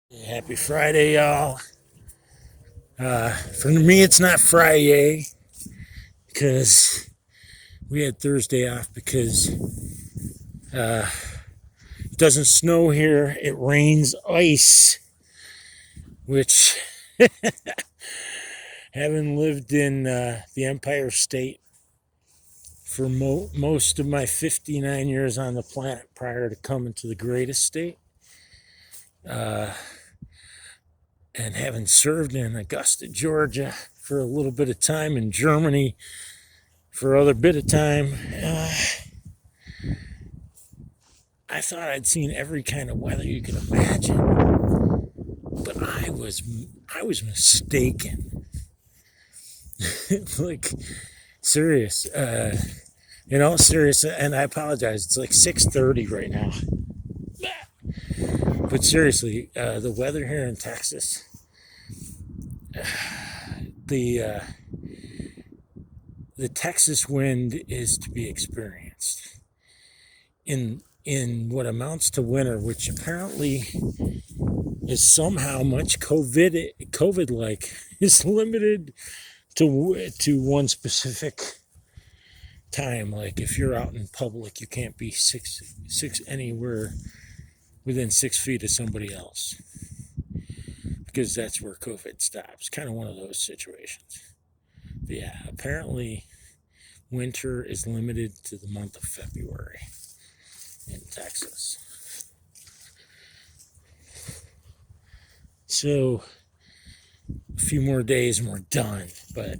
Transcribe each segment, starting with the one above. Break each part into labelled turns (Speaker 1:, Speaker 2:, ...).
Speaker 1: Happy Friday, y'all. For me, it's not Friday because we had Thursday off because it doesn't snow here. It rains ice, which, having lived in the Empire State for most of my 59 years on the planet prior to coming to the greatest state, and having served in Augusta, Georgia for a little bit of time, in Germany for other bit of time, I thought I'd seen every kind of weather you can imagine, but I was mistaken. Like, serious. Serious. And I apologize. It's like 6:30 right now. But seriously, the weather here in Texas, the uh, the Texas wind is to be experienced in what amounts to winter, which apparently is somehow much COVID like, is limited to one specific time. Like, if you're out in public, you can't be six anywhere within 6 feet of somebody else, because that's where COVID stops. Kind of one of those situations. But yeah, apparently winter is limited to the month of February in Texas. So a few more days and we're done. But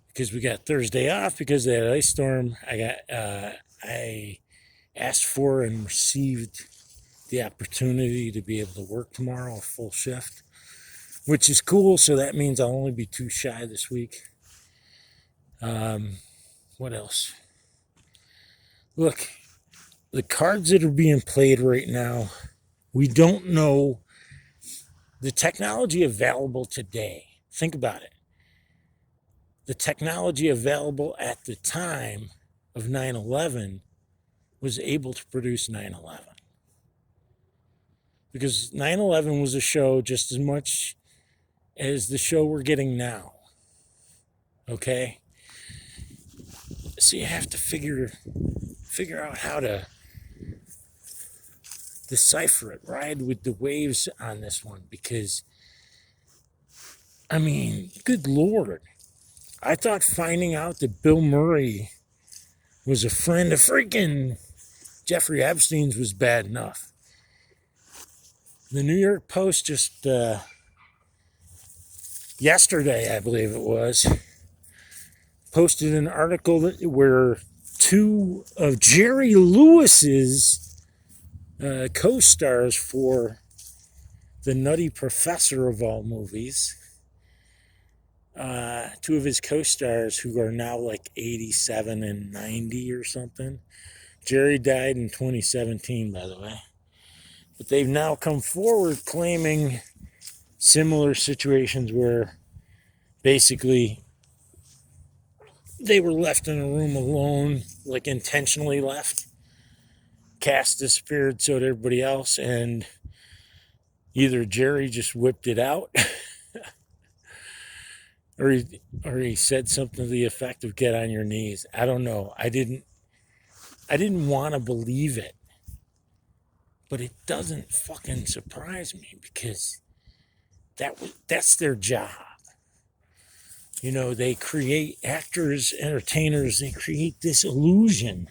Speaker 1: because we got Thursday off because of that ice storm, I asked for and received the opportunity to be able to work tomorrow a full shift, which is cool. So that means I'll only be 2 shy this week. What else? Look, the cards that are being played right now, we don't know the technology available today. Think about it. The technology available at the time of 9/11 was able to produce 9/11. Because 9/11 was a show just as much as the show we're getting now. Okay? So you have to figure out how to decipher it, ride with the waves on this one, because, I mean, good Lord. I thought finding out that Bill Murray was a friend of freaking Jeffrey Epstein's was bad enough. The New York Post just yesterday, I believe it was, posted an article where 2 of Jerry Lewis's co-stars for The Nutty Professor of all movies, 2 of his co-stars who are now like 87 and 90 or something. Jerry died in 2017, by the way. But they've now come forward claiming similar situations where basically they were left in a room alone, like intentionally left. Cass disappeared, so did everybody else, and either Jerry just whipped it out or he said something to the effect of "get on your knees." I don't know. I didn't want to believe it, but it doesn't fucking surprise me, because that's their job. You know, they create actors, entertainers. They create this illusion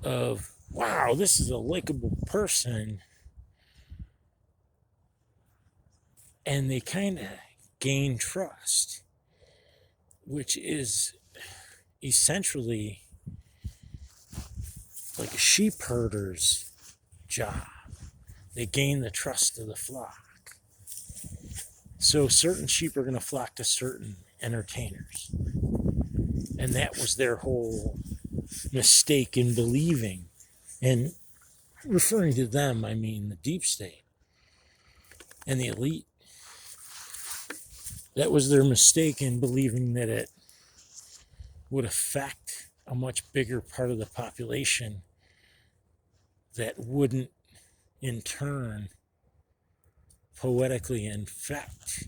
Speaker 1: of, wow, this is a likable person, and they kind of gain trust, which is essentially like a sheep herder's job. They gain the trust of the flock. So certain sheep are going to flock to certain entertainers. And that was their whole mistake in believing. And referring to them, I mean the deep state and the elite. That was their mistake in believing that it would affect a much bigger part of the population that wouldn't in turn poetically infect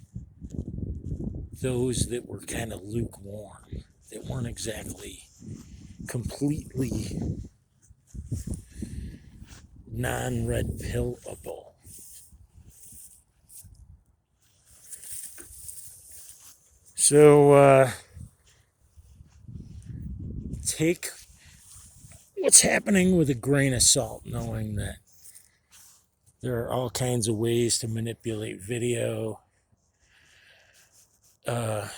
Speaker 1: those that were kind of lukewarm, that weren't exactly completely non-red pillable. So take what's happening with a grain of salt, knowing that there are all kinds of ways to manipulate video. But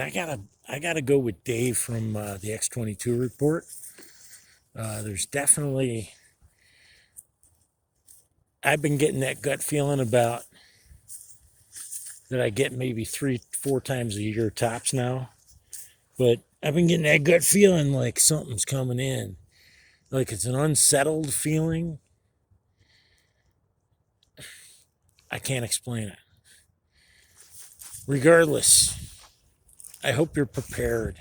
Speaker 1: I gotta go with Dave from the X22 report. There's definitely, I've been getting that gut feeling about that I get maybe 3-4 times a year tops now. But I've been getting that gut feeling like something's coming in. Like it's an unsettled feeling. I can't explain it. Regardless, I hope you're prepared.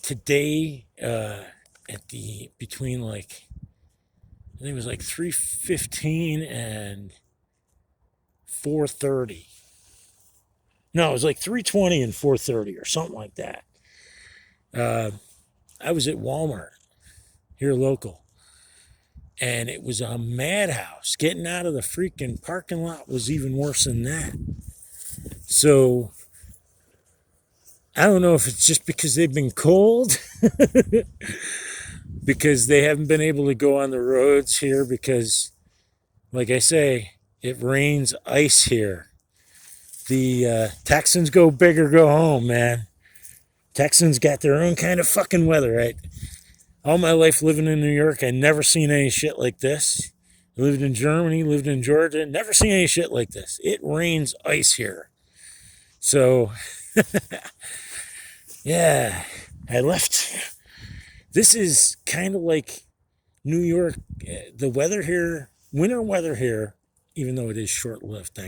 Speaker 1: Today, at the between like I think it was like 3:15 and 4:30. No, it was like 3:20 and 4:30 or something like that. I was at Walmart here local, and it was a madhouse. Getting out of the freaking parking lot was even worse than that. So I don't know if it's just because they've been cold, because they haven't been able to go on the roads here because, like I say, it rains ice here. The Texans go big or go home, man. Texans got their own kind of fucking weather, right? All my life living in New York, I never seen any shit like this. I lived in Germany, lived in Georgia, never seen any shit like this. It rains ice here. So, yeah, I left. This is kind of like New York. The weather here, winter weather here, even though it is short-lived,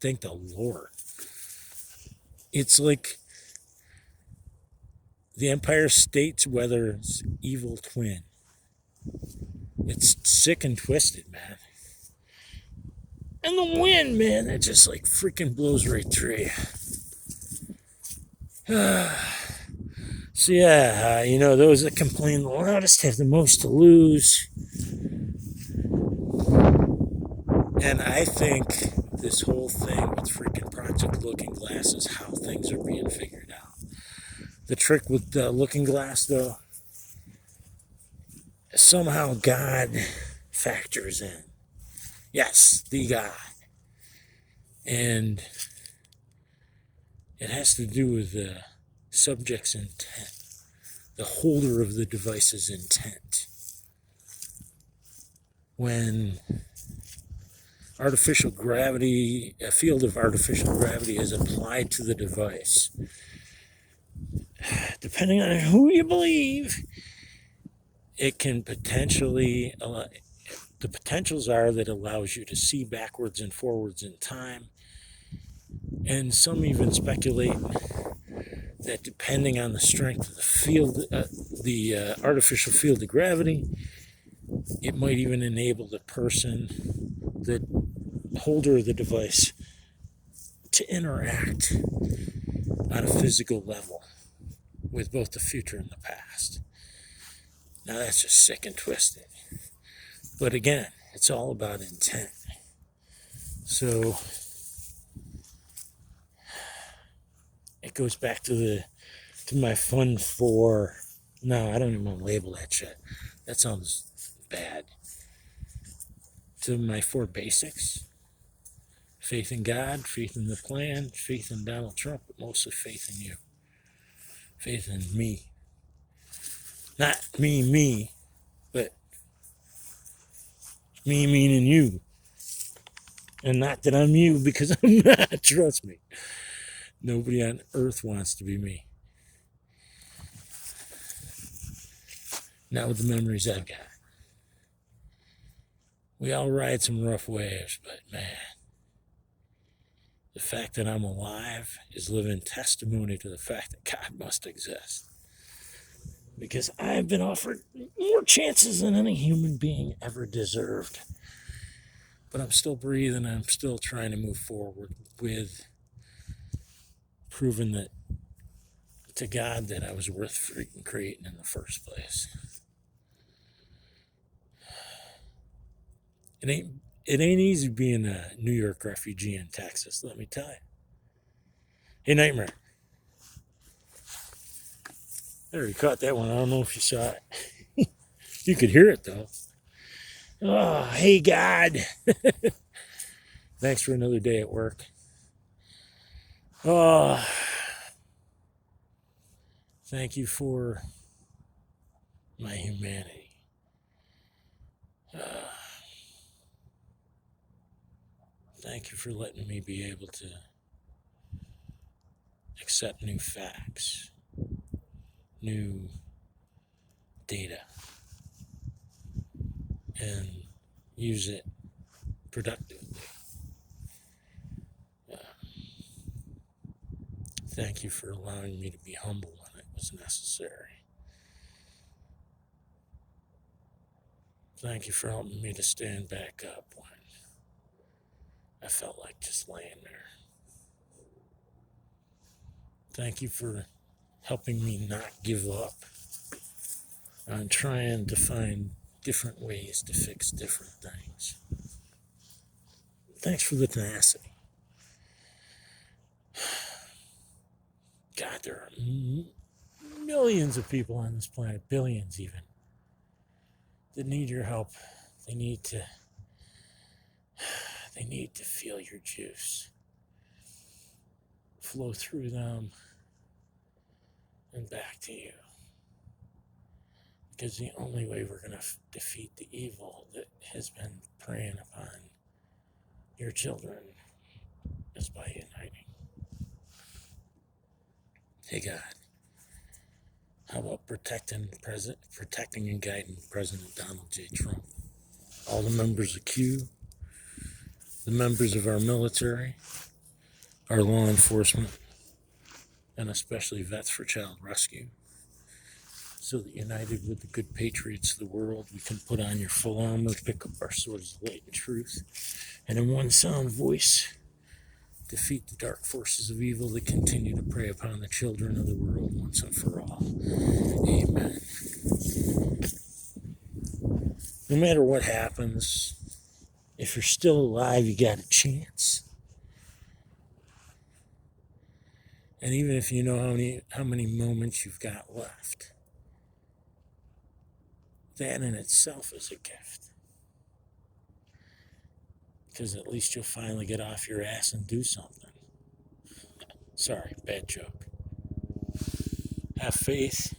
Speaker 1: thank the Lord. It's like the Empire State's weather's evil twin. It's sick and twisted, man. And the wind, man, it just like freaking blows right through you. So yeah, those that complain the loudest have the most to lose. And I think this whole thing with freaking Project Looking Glass is how things are being figured out. The trick with the Looking Glass, though, somehow God factors in. Yes, the God. And it has to do with the subject's intent, the holder of the device's intent. When artificial gravity, a field of artificial gravity is applied to the device, depending on who you believe, it can potentially, the potentials are that it allows you to see backwards and forwards in time. And some even speculate that depending on the strength of the field, the artificial field of gravity, it might even enable the person, the holder of the device, to interact on a physical level with both the future and the past. Now that's just sick and twisted. But again, it's all about intent. So it goes back to my fun for, no, I don't even want to label that shit. That sounds bad. To my 4 basics: faith in God, faith in the plan, faith in Donald Trump, but mostly faith in you. Faith in me. Not me, but me meaning you. And not that I'm you, because I'm not, trust me. Nobody on earth wants to be me. Not with the memories I've got. We all ride some rough waves, but man, the fact that I'm alive is living testimony to the fact that God must exist. Because I've been offered more chances than any human being ever deserved. but I'm still breathing. I'm still trying to move forward with proving that to God that I was worth freaking creating in the first place. It ain't easy being a New York refugee in Texas, let me tell you. Hey, Nightmare. I already caught that one. I don't know if you saw it. You could hear it though. Oh, hey God. Thanks for another day at work. Oh, thank you for my humanity. Thank you for letting me be able to accept new facts, new data, and use it productively. Thank you for allowing me to be humble when it was necessary. Thank you for helping me to stand back up when I felt like just laying there. Thank you for helping me not give up on trying to find different ways to fix different things. Thanks for the tenacity. God, there are millions of people on this planet, billions even, that need your help. They need to feel your juice flow through them and back to you. Because the only way we're going to defeat the evil that has been preying upon your children is by uniting. Hey God, how about protecting and guiding President Donald J. Trump, all the members of Q, the members of our military, our law enforcement, and especially Vets for Child Rescue, so that united with the good patriots of the world, we can put on your full armor, pick up our swords of light and truth, and in one sound voice, defeat the dark forces of evil that continue to prey upon the children of the world once and for all. Amen. No matter what happens, if you're still alive, you got a chance. And even if you know how many moments you've got left, that in itself is a gift. Because at least you'll finally get off your ass and do something. Sorry, bad joke. Have faith.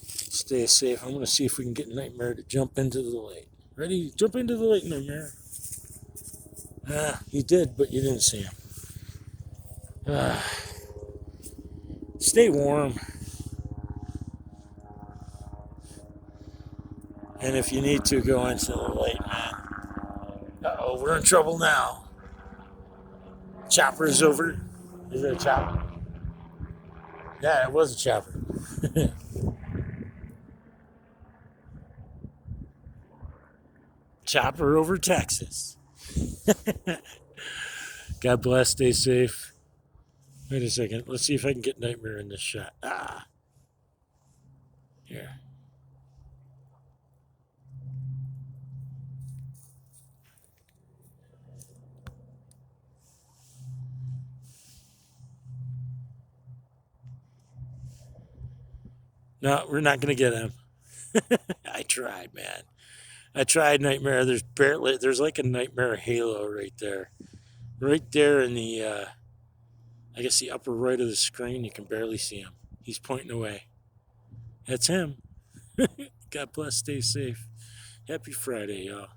Speaker 1: Stay safe. I'm going to see if we can get Nightmare to jump into the lake. Ready? Jump into the lake, Nightmare. You did, but you didn't see him. Stay warm. And if you need to, go into the lake, man. Uh-oh, we're in trouble now. Chopper's over. Is it a chopper? Yeah, it was a chopper. Chopper over Texas. God bless. Stay safe. Wait a second. Let's see if I can get Nightmare in this shot. Here. No, we're not going to get him. I tried, man. I tried, Nightmare. There's like a Nightmare halo right there. Right there in the, I guess the upper right of the screen. You can barely see him. He's pointing away. That's him. God bless. Stay safe. Happy Friday, y'all.